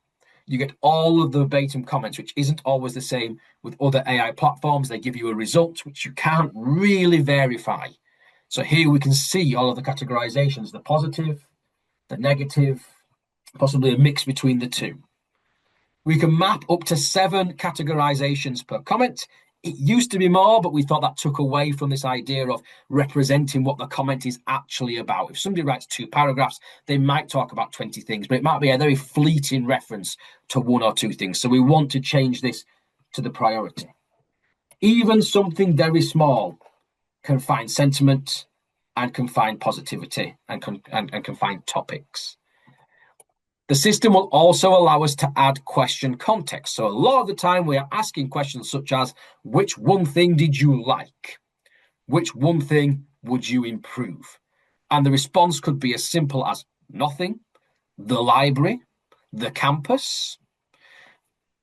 You get all of the verbatim comments, which isn't always the same with other AI platforms. They give you a result which you can't really verify. So here we can see all of the categorizations, the positive, the negative, possibly a mix between the two. We can map up to 7 categorizations per comment. It used to be more, but we thought that took away from this idea of representing what the comment is actually about. If somebody writes 2 paragraphs, they might talk about 20 things, but it might be a very fleeting reference to 1 or 2 things. So we want to change this to the priority. Even something very small can find sentiment and can find positivity and can find topics. The system will also allow us to add question context. So a lot of the time we are asking questions such as, which one thing did you like? Which one thing would you improve? And the response could be as simple as nothing, the library, the campus.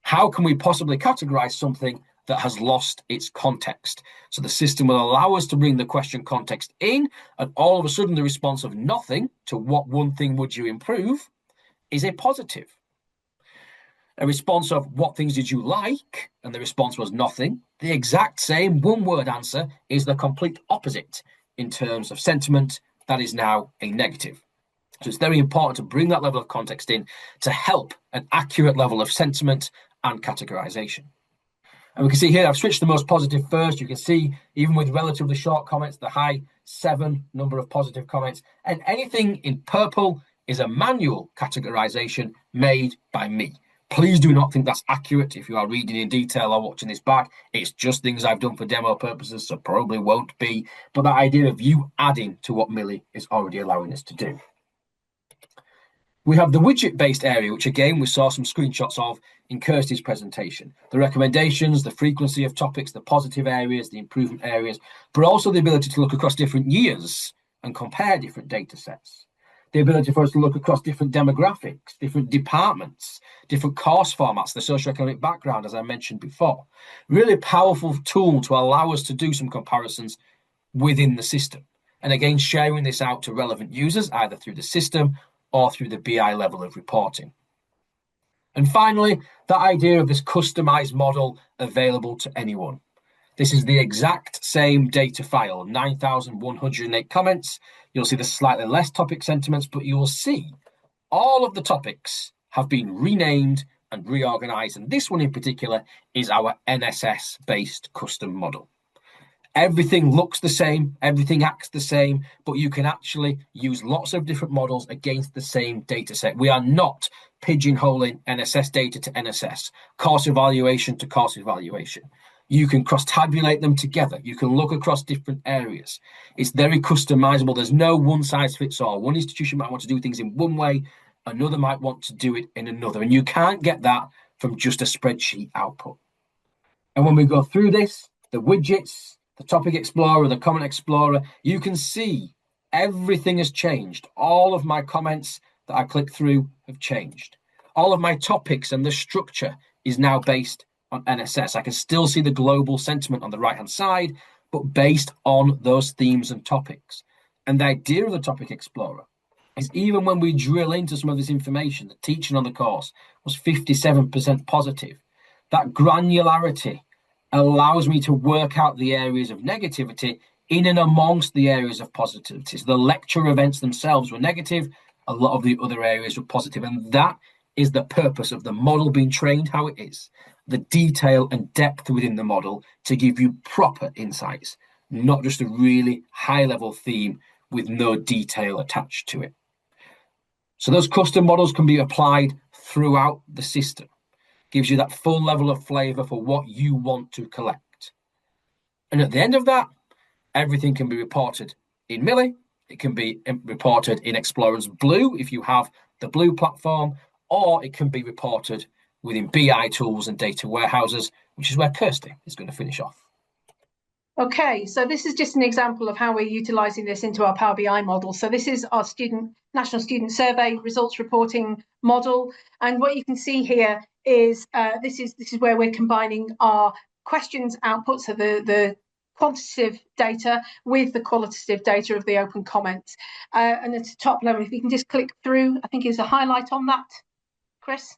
How can we possibly categorize something that has lost its context. So the system will allow us to bring the question context in, and all of a sudden the response of nothing to what one thing would you improve is a positive. A response of what things did you like, and the response was nothing. The exact same one-word answer is the complete opposite in terms of sentiment. That is now a negative. So it's very important to bring that level of context in to help an accurate level of sentiment and categorization. And we can see here, I've switched the most positive first. You can see, even with relatively short comments, the high 7 number of positive comments. And anything in purple is a manual categorization made by me. Please do not think that's accurate if you are reading in detail or watching this back. It's just things I've done for demo purposes, so probably won't be. But that idea of you adding to what Millie is already allowing us to do. We have the widget-based area, which again, we saw some screenshots of in Kirsty's presentation. The recommendations, the frequency of topics, the positive areas, the improvement areas, but also the ability to look across different years and compare different data sets. The ability for us to look across different demographics, different departments, different course formats, the socioeconomic background, as I mentioned before. Really powerful tool to allow us to do some comparisons within the system. And again, sharing this out to relevant users, either through the system or through the BI level of reporting. And finally, that idea of this customized model available to anyone. This is the exact same data file, 9,108 comments. You'll see the slightly less topic sentiments, but you will see all of the topics have been renamed and reorganized. And this one in particular is our NSS-based custom model. Everything looks the same, everything acts the same, but you can actually use lots of different models against the same data set. We are not pigeonholing NSS data to NSS, course evaluation to course evaluation. You can cross-tabulate them together. You can look across different areas. It's very customizable. There's no one-size-fits-all. One institution might want to do things in one way, another might want to do it in another, and you can't get that from just a spreadsheet output. And when we go through this, the widgets, the topic explorer, the comment explorer, you can see everything has changed. All of my comments that I click through have changed. All of my topics and the structure is now based on NSS. I can still see the global sentiment on the right-hand side, but based on those themes and topics. And the idea of the topic explorer is even when we drill into some of this information, the teaching on the course was 57% positive. That granularity allows me to work out the areas of negativity in and amongst the areas of positivity. So the lecture events themselves were negative, a lot of the other areas were positive, and that is the purpose of the model being trained how it is, the detail and depth within the model to give you proper insights, not just a really high-level theme with no detail attached to it. So those custom models can be applied throughout the system. Gives you that full level of flavor for what you want to collect. And at the end of that, everything can be reported in Millie. It can be reported in Explorance Blue if you have the Blue platform, or it can be reported within BI tools and data warehouses, which is where Kirsty is going to finish off. Okay, so this is just an example of how we're utilising this into our Power BI model. So this is our National Student Survey results reporting model. And what you can see here is this is where we're combining our questions output, so the quantitative data with the qualitative data of the open comments. And at the top level, if you can just click through, I think there's a highlight on that, Chris.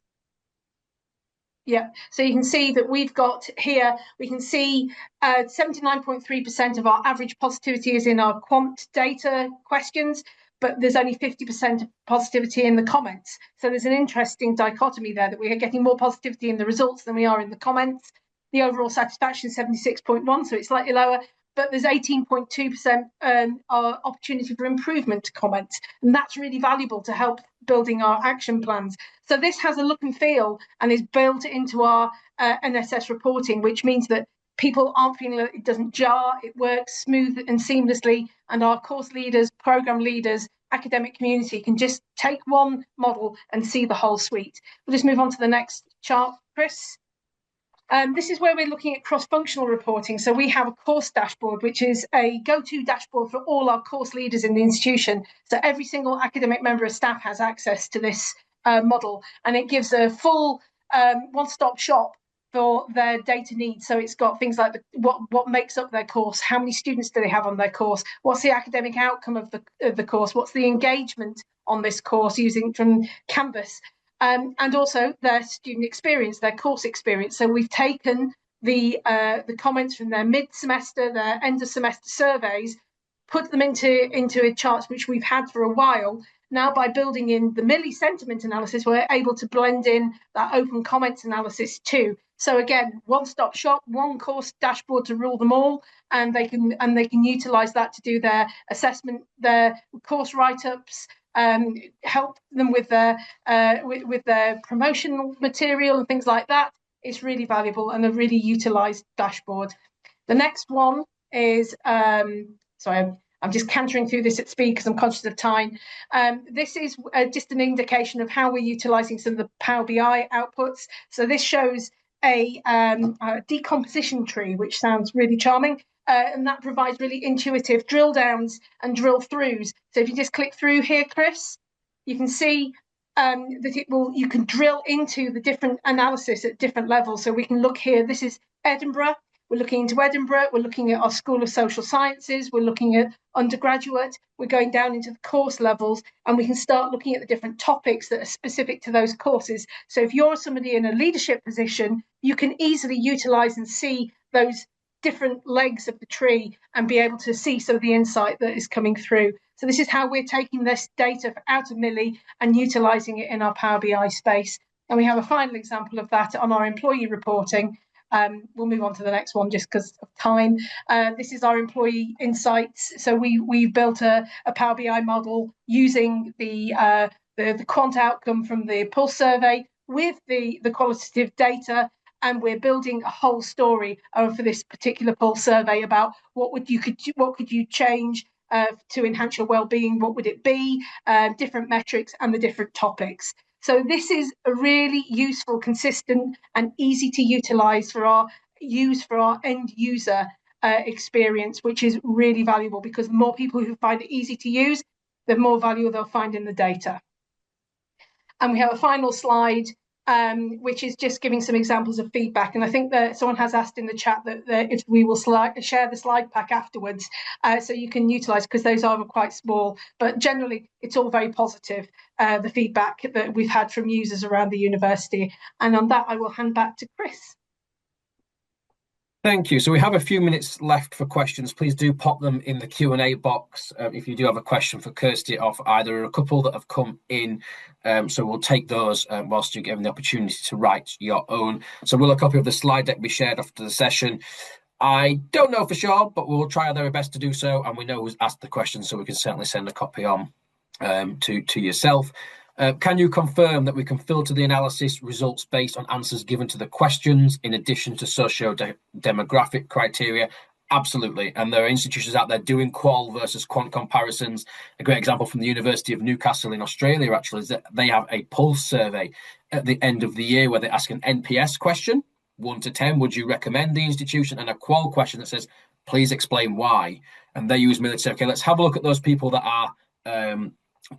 Yeah, so you can see that we've got here, we can see 79.3% of our average positivity is in our quant data questions, but there's only 50% positivity in the comments. So there's an interesting dichotomy there that we are getting more positivity in the results than we are in the comments. The overall satisfaction is 76.1, so it's slightly lower, but there's 18.2% opportunity for improvement to comments. And that's really valuable to help building our action plans. So this has a look and feel and is built into our NSS reporting, which means that people aren't feeling that it doesn't jar, it works smooth and seamlessly, and our course leaders, program leaders, academic community can just take one model and see the whole suite. We'll just move on to the next chart, Chris. This is where we're looking at cross-functional reporting. So we have a course dashboard, which is a go-to dashboard for all our course leaders in the institution. So every single academic member of staff has access to this model, and it gives a full one-stop shop for their data needs. So it's got things like what makes up their course, how many students do they have on their course, what's the academic outcome of the course, what's the engagement on this course using from Canvas, and also their student experience, their course experience. So we've taken the comments from their mid-semester, their end-of-semester surveys, put them into a chart which we've had for a while. Now, by building in the Millie sentiment analysis, we're able to blend in that open comments analysis too. So again, one-stop shop, one course dashboard to rule them all, and they can utilize that to do their assessment, their course write-ups, help them with their promotional material and things like that. It's really valuable and a really utilized dashboard. The next one is sorry, I'm just cantering through this at speed because I'm conscious of time. This is just an indication of how we're utilizing some of the Power BI outputs. So this shows a decomposition tree, which sounds really charming. And that provides really intuitive drill downs and drill throughs. So if you just click through here, Chris, you can see that you can drill into the different analysis at different levels. So we can look here, this is Edinburgh. We're looking into Edinburgh, we're looking at our School of Social Sciences, we're looking at undergraduate, we're going down into the course levels, and we can start looking at the different topics that are specific to those courses. So if you're somebody in a leadership position, you can easily utilize and see those different legs of the tree and be able to see some of the insight that is coming through. So this is how we're taking this data out of Millie and utilizing it in our Power BI space. And we have a final example of that on our employee reporting. We'll move on to the next one just because of time. This is our employee insights. So we've built a Power BI model using the quant outcome from the Pulse survey with the qualitative data, and we're building a whole story for this particular Pulse survey about what could you change to enhance your well-being, what would it be, different metrics and the different topics. So this is a really useful, consistent and easy to utilize for our end user experience, which is really valuable because the more people who find it easy to use, the more value they'll find in the data. And we have a final slide, which is just giving some examples of feedback. And I think that someone has asked in the chat that if we will share the slide pack afterwards, so you can utilize, because those are quite small, but generally it's all very positive, the feedback that we've had from users around the university. And on that, I will hand back to Chris. Thank you. So we have a few minutes left for questions. Please do pop them in the Q&A box if you do have a question for Kirsty of either a couple that have come in. So we'll take those whilst you're given the opportunity to write your own. So will a copy of the slide deck be shared after the session? I don't know for sure, but we'll try our very best to do so. And we know who's asked the question, so we can certainly send a copy on to yourself. Can you confirm that we can filter the analysis results based on answers given to the questions in addition to socio-demographic criteria? Absolutely. And there are institutions out there doing qual versus quant comparisons. A great example from the University of Newcastle in Australia, actually, is that they have a pulse survey at the end of the year where they ask an NPS question, 1 to 10, would you recommend the institution? And a qual question that says, please explain why. And they use Millie to say, okay, let's have a look at those people that are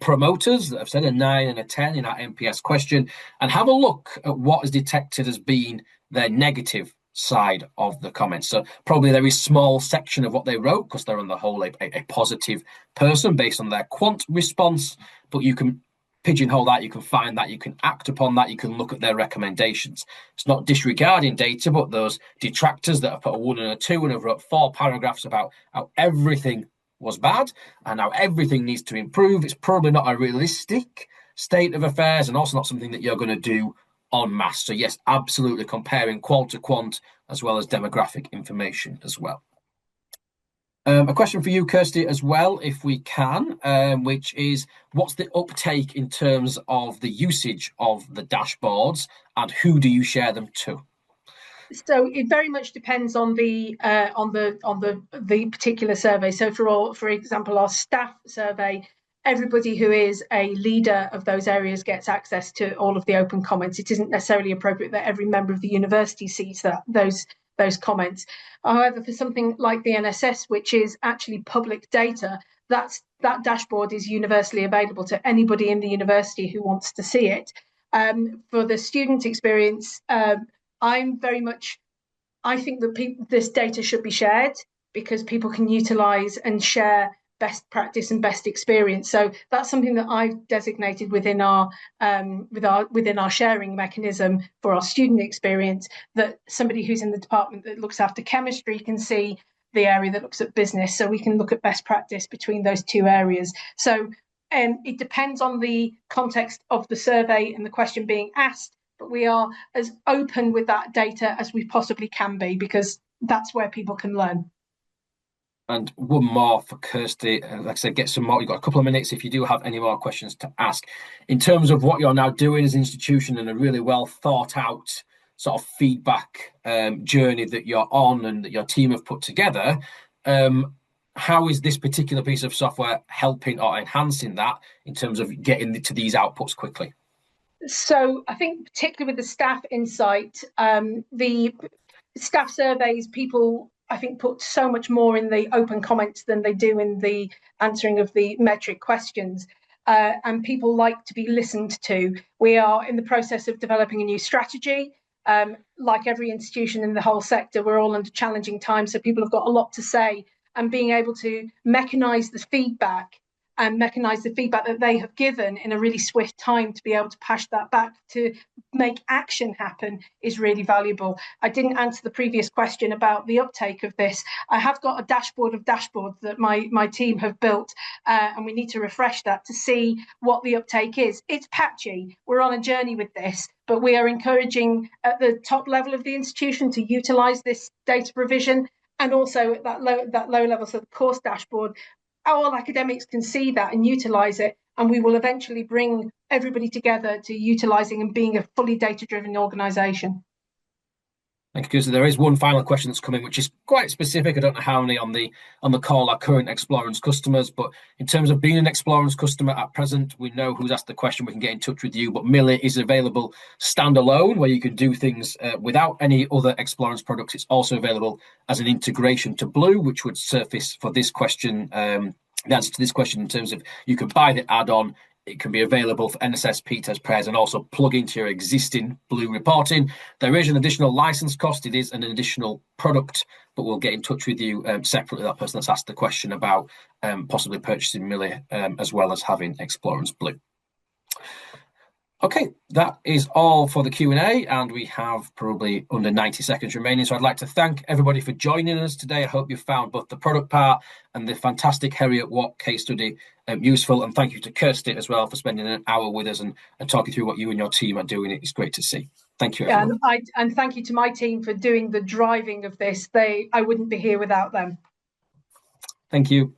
promoters that have said a 9 and a 10 in our NPS question, and have a look at what is detected as being their negative side of the comments. So probably there is a small section of what they wrote because they're on the whole a positive person based on their quant response, but you can pigeonhole that, you can find that, you can act upon that, you can look at their recommendations. It's not disregarding data, but those detractors that have put a 1 and a 2 and have wrote 4 paragraphs about how everything was bad and now everything needs to improve. It's probably not a realistic state of affairs and also not something that you're going to do en masse. So yes, absolutely comparing qual to quant as well as demographic information as well. A question for you, Kirsty, as well, if we can, which is what's the uptake in terms of the usage of the dashboards and who do you share them to? So it very much depends on the particular survey. So for example, our staff survey, everybody who is a leader of those areas gets access to all of the open comments. It isn't necessarily appropriate that every member of the university sees those comments. However, for something like the NSS, which is actually public data, that dashboard is universally available to anybody in the university who wants to see it. For the student experience, I'm very much, I think that this data should be shared because people can utilize and share best practice and best experience. So that's something that I've designated within our sharing mechanism for our student experience, that somebody who's in the department that looks after chemistry can see the area that looks at business, so we can look at best practice between those two areas. So it depends on the context of the survey and the question being asked, but we are as open with that data as we possibly can be, because that's where people can learn. And one more for Kirsty. Like I said, get some more. You've got a couple of minutes if you do have any more questions to ask. In terms of what you're now doing as an institution and a really well thought out sort of feedback journey that you're on and that your team have put together, how is this particular piece of software helping or enhancing that in terms of getting to these outputs quickly? So I think particularly with the staff insight, the staff surveys, people I think put so much more in the open comments than they do in the answering of the metric questions. And people like to be listened to. We are in the process of developing a new strategy. Like every institution in the whole sector, we're all under challenging times, so people have got a lot to say, and being able to mechanize the feedback and mechanize the feedback that they have given in a really swift time to be able to pass that back to make action happen is really valuable. I didn't answer the previous question about the uptake of this. I have got a dashboard of dashboards that my team have built, and we need to refresh that to see what the uptake is. It's patchy. We're on a journey with this, but we are encouraging at the top level of the institution to utilize this data provision, and also at that low level, so the course dashboard, all academics can see that and utilize it, and we will eventually bring everybody together to utilizing and being a fully data-driven organization. Thank you, Kirsty. There is one final question that's coming, which is quite specific. I don't know how many on the call are current Explorance customers, but in terms of being an Explorance customer at present, we know who's asked the question. We can get in touch with you. But Millie is available standalone, where you can do things without any other Explorance products. It's also available as an integration to Blue, which would surface for this question. The answer to this question in terms of you can buy the add-on. It can be available for NSS, PTES, prayers, and also plug into your existing Blue reporting. There is an additional license cost. It is an additional product, but we'll get in touch with you separately, that person that's asked the question about possibly purchasing Millie as well as having Explorance Blue. Okay, that is all for the Q&A, and we have probably under 90 seconds remaining. So I'd like to thank everybody for joining us today. I hope you found both the product part and the fantastic Heriot-Watt case study useful. And thank you to Kirsty as well for spending an hour with us and talking through what you and your team are doing. It's great to see. Thank you, everyone. And thank you to my team for doing the driving of this. I wouldn't be here without them. Thank you.